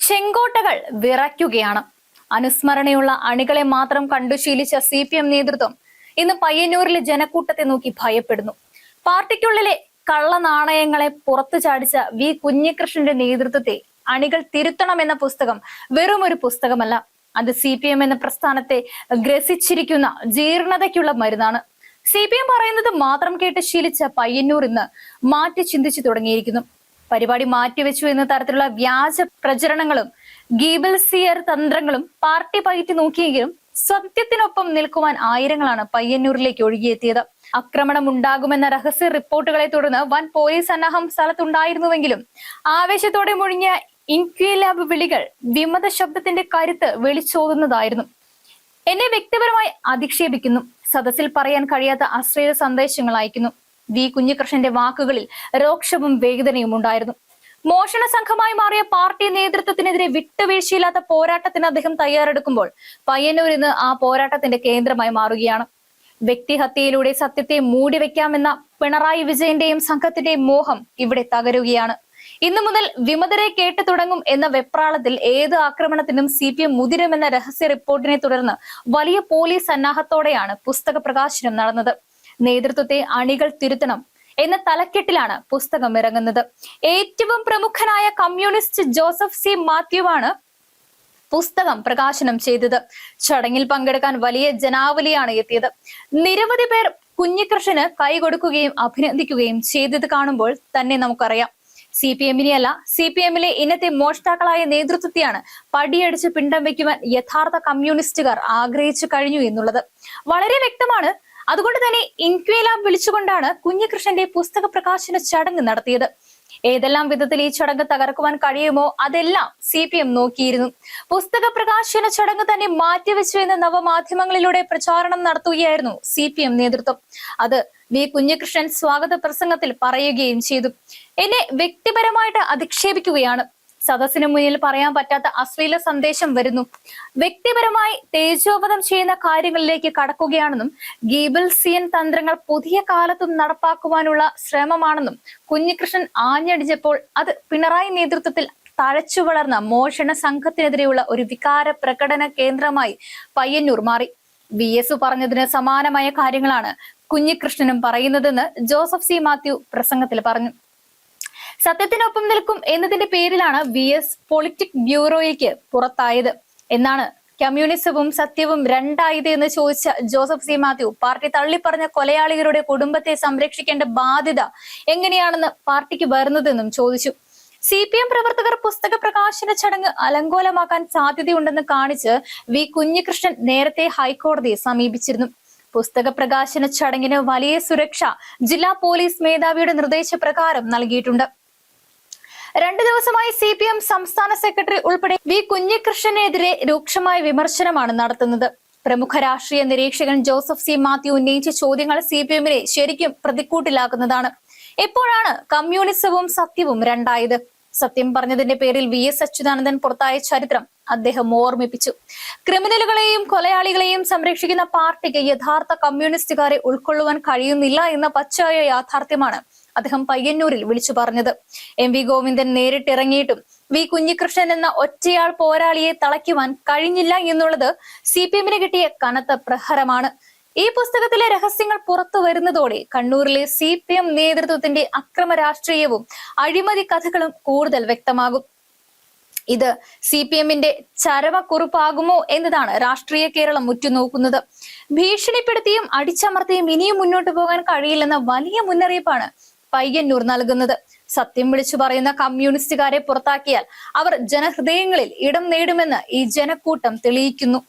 ചെങ്കോട്ടകൾ വിറയ്ക്കുകയാണ്. അനുസ്മരണയുള്ള അണികളെ മാത്രം കണ്ടു ശീലിച്ച CPM നേതൃത്വം ഇന്ന് പയ്യന്നൂരിലെ ജനക്കൂട്ടത്തെ നോക്കി ഭയപ്പെടുന്നു. പാർട്ടിക്കുള്ളിലെ കള്ളനാണയങ്ങളെ പുറത്തു ചാടിച്ച കുഞ്ഞികൃഷ്ണന്റെ നേതൃത്വത്തെ അണികൾ തിരുത്തണമെന്ന പുസ്തകം വെറും ഒരു പുസ്തകമല്ല. അത് CPM എന്ന പ്രസ്ഥാനത്തെ ഗ്രസിച്ചിരിക്കുന്ന ജീർണതയ്ക്കുള്ള മരുന്നാണ്. CPM പറയുന്നത് മാത്രം കേട്ട് ശീലിച്ച പയ്യന്നൂർ ഇന്ന് മാറ്റി ചിന്തിച്ചു തുടങ്ങിയിരിക്കുന്നു. പരിപാടി മാറ്റിവെച്ചു എന്ന തരത്തിലുള്ള വ്യാജ പ്രചരണങ്ങളും ഗീബൽസിയർ തന്ത്രങ്ങളും പാർട്ടി പയറ്റി നോക്കിയെങ്കിലും സത്യത്തിനൊപ്പം നിൽക്കുവാൻ ആയിരങ്ങളാണ് പയ്യന്നൂരിലേക്ക് ഒഴുകിയെത്തിയത്. ആക്രമണം ഉണ്ടാകുമെന്ന രഹസ്യ റിപ്പോർട്ടുകളെ തുടർന്ന് വൻ പോലീസ് സന്നാഹം സ്ഥലത്തുണ്ടായിരുന്നുവെങ്കിലും ആവേശത്തോടെ മുഴിഞ്ഞ ഇൻക്വിലാബ് വിളികൾ വിമത ശബ്ദത്തിന്റെ കരുത്ത് വിളിച്ചോതുന്നതായിരുന്നു. എന്നെ വ്യക്തിപരമായി അധിക്ഷേപിക്കുന്നു, സദസ്സിൽ പറയാൻ കഴിയാത്ത അശ്ലീല സന്ദേശങ്ങൾ അയക്കുന്നു. കുഞ്ഞികൃഷ്ണന്റെ വാക്കുകളിൽ രോക്ഷവും വേദനയും ഉണ്ടായിരുന്നു. മോഷണ സംഘമായി മാറിയ പാർട്ടി നേതൃത്വത്തിനെതിരെ വിട്ടുവീഴ്ചയില്ലാത്ത പോരാട്ടത്തിന് അദ്ദേഹം തയ്യാറെടുക്കുമ്പോൾ പയ്യന്നൂർ ഇന്ന് ആ പോരാട്ടത്തിന്റെ കേന്ദ്രമായി മാറുകയാണ്. വ്യക്തിഹത്യയിലൂടെ സത്യത്തെ മൂടിവെക്കാമെന്ന പിണറായി വിജയന്റെയും സംഘത്തിന്റെയും മോഹം ഇവിടെ തകരുകയാണ്. ഇന്നു മുതൽ വിമതരെ കേട്ടു തുടങ്ങും എന്ന വെപ്രാളത്തിൽ ഏത് ആക്രമണത്തിനും CPM മുതിരുമെന്ന രഹസ്യ റിപ്പോർട്ടിനെ തുടർന്ന് വലിയ പോലീസ് സന്നാഹത്തോടെയാണ് പുസ്തക പ്രകാശനം നടന്നത്. നേതൃത്വത്തെ അണികൾ തിരുത്തണം എന്ന തലക്കെട്ടിലാണ് പുസ്തകം ഇറങ്ങുന്നത്. ഏറ്റവും പ്രമുഖനായ കമ്മ്യൂണിസ്റ്റ് ജോസഫ് C. മാത്യുവാണ് പുസ്തകം പ്രകാശനം ചെയ്തത്. ചടങ്ങിൽ പങ്കെടുക്കാൻ വലിയ ജനാവലിയാണ് എത്തിയത്. നിരവധി പേർ കുഞ്ഞികൃഷ്ണന് കൈകൊടുക്കുകയും അഭിനന്ദിക്കുകയും ചെയ്തത് കാണുമ്പോൾ തന്നെ നമുക്കറിയാം CPM-നെയല്ല, CPM-ലെ ഇന്നത്തെ മോഷ്ടാക്കളായ നേതൃത്വത്തെയാണ് പടിയടിച്ച് പിണ്ടം വയ്ക്കുവാൻ യഥാർത്ഥ കമ്മ്യൂണിസ്റ്റുകാർ ആഗ്രഹിച്ചു കഴിഞ്ഞു എന്നുള്ളത് വളരെ വ്യക്തമാണ്. അതുകൊണ്ട് തന്നെ ഇൻക്വിലാബ് വിളിച്ചുകൊണ്ടാണ് കുഞ്ഞികൃഷ്ണന്റെ പുസ്തക പ്രകാശന ചടങ്ങ് നടത്തിയത്. ഏതെല്ലാം വിധത്തിൽ ഈ ചടങ്ങ് തകർക്കുവാൻ കഴിയുമോ അതെല്ലാം CPM നോക്കിയിരുന്നു. പുസ്തക പ്രകാശന ചടങ്ങ് തന്നെ മാറ്റിവെച്ചു എന്ന് നവമാധ്യമങ്ങളിലൂടെ പ്രചാരണം നടത്തുകയായിരുന്നു CPM നേതൃത്വം. അത് കുഞ്ഞികൃഷ്ണൻ സ്വാഗത പ്രസംഗത്തിൽ പറയുകയും ചെയ്തു. എന്നെ വ്യക്തിപരമായിട്ട് അധിക്ഷേപിക്കുകയാണ്, സദസ്സിന് മുന്നിൽ പറയാൻ പറ്റാത്ത അശ്ലീല സന്ദേശം വരുന്നു, വ്യക്തിപരമായി തേജോവധം ചെയ്യുന്ന കാര്യങ്ങളിലേക്ക് കടക്കുകയാണെന്നും ഗീബൽസിയൻ തന്ത്രങ്ങൾ പുതിയ കാലത്തും നടപ്പാക്കുവാനുള്ള ശ്രമമാണെന്നും കുഞ്ഞികൃഷ്ണൻ ആഞ്ഞടിച്ചപ്പോൾ അത് പിണറായി നേതൃത്വത്തിൽ തഴച്ചു വളർന്ന മോഷണ സംഘത്തിനെതിരെയുള്ള ഒരു വികാര പ്രകടന കേന്ദ്രമായി പയ്യന്നൂർ മാറി. VS പറഞ്ഞതിന് സമാനമായ കാര്യങ്ങളാണ് കുഞ്ഞികൃഷ്ണനും പറയുന്നതെന്ന് ജോസഫ് C. മാത്യു പ്രസംഗത്തിൽ പറഞ്ഞു. സത്യത്തിനൊപ്പം നിൽക്കും എന്നതിന്റെ പേരിലാണ് VS പൊളിറ്റിക് ബ്യൂറോയ്ക്ക് പുറത്തായത് എന്നാണ് കമ്മ്യൂണിസവും സത്യവും രണ്ടായത് എന്ന് ചോദിച്ച ജോസഫ് C. മാത്യു പാർട്ടി തള്ളിപ്പറഞ്ഞ കൊലയാളികളുടെ കുടുംബത്തെ സംരക്ഷിക്കേണ്ട ബാധ്യത എങ്ങനെയാണെന്ന് പാർട്ടിക്ക് വരുന്നതെന്നും ചോദിച്ചു. CPM പ്രവർത്തകർ പുസ്തക പ്രകാശന ചടങ്ങ് അലങ്കോലമാക്കാൻ സാധ്യതയുണ്ടെന്ന് കാണിച്ച് കുഞ്ഞികൃഷ്ണൻ നേരത്തെ ഹൈക്കോടതിയെ സമീപിച്ചിരുന്നു. പുസ്തക പ്രകാശന ചടങ്ങിന് വലിയ സുരക്ഷ ജില്ലാ പോലീസ് മേധാവിയുടെ നിർദ്ദേശപ്രകാരം നൽകിയിട്ടുണ്ട്. 2 ദിവസമായി CPM സംസ്ഥാന സെക്രട്ടറി ഉൾപ്പെടെ കുഞ്ഞികൃഷ്ണനെതിരെ രൂക്ഷമായ വിമർശനമാണ് നടത്തുന്നത്. പ്രമുഖ രാഷ്ട്രീയ നിരീക്ഷകൻ ജോസഫ് C. മാത്യു ഉന്നയിച്ച ചോദ്യങ്ങൾ CPM-നെ ശരിക്കും പ്രതിക്കൂട്ടിലാക്കുന്നതാണ്. എപ്പോഴാണ് കമ്മ്യൂണിസവും സത്യവും രണ്ടായത്? സത്യം പറഞ്ഞതിന്റെ പേരിൽ VS അച്യുതാനന്ദൻ പുറത്തായ ചരിത്രം അദ്ദേഹം ഓർമ്മിപ്പിച്ചു. ക്രിമിനലുകളെയും കൊലയാളികളെയും സംരക്ഷിക്കുന്ന പാർട്ടിക്ക് യഥാർത്ഥ കമ്മ്യൂണിസ്റ്റുകാരെ ഉൾക്കൊള്ളുവാൻ കഴിയുന്നില്ല എന്ന പച്ചയായ യാഥാർത്ഥ്യമാണ് അദ്ദേഹം പയ്യന്നൂരിൽ വിളിച്ചു പറഞ്ഞത്. MV ഗോവിന്ദൻ നേരിട്ടിറങ്ങിയിട്ടും കുഞ്ഞികൃഷ്ണൻ എന്ന ഒറ്റയാൾ പോരാളിയെ തളയ്ക്കുവാൻ കഴിഞ്ഞില്ല എന്നുള്ളത് CPM-ന് കിട്ടിയ കനത്ത പ്രഹരമാണ്. ഈ പുസ്തകത്തിലെ രഹസ്യങ്ങൾ പുറത്തു വരുന്നതോടെ കണ്ണൂരിലെ CPM നേതൃത്വത്തിന്റെ അക്രമ രാഷ്ട്രീയവും അഴിമതി കഥകളും കൂടുതൽ വ്യക്തമാകും. ഇത് CPM-ന്റെ ചരമക്കുറിപ്പാകുമോ എന്നതാണ് രാഷ്ട്രീയ കേരളം ഉറ്റുനോക്കുന്നത്. ഭീഷണിപ്പെടുത്തിയും അടിച്ചമർത്തിയും ഇനിയും മുന്നോട്ട് പോകാൻ കഴിയില്ലെന്ന വലിയ മുന്നറിയിപ്പാണ് പയ്യന്നൂർ നൽകുന്നത്. സത്യം വിളിച്ചു പറയുന്ന കമ്മ്യൂണിസ്റ്റുകാരെ പുറത്താക്കിയാൽ അവർ ജനഹൃദയങ്ങളിൽ ഇടം നേടുമെന്ന് ഈ ജനക്കൂട്ടം തെളിയിക്കുന്നു.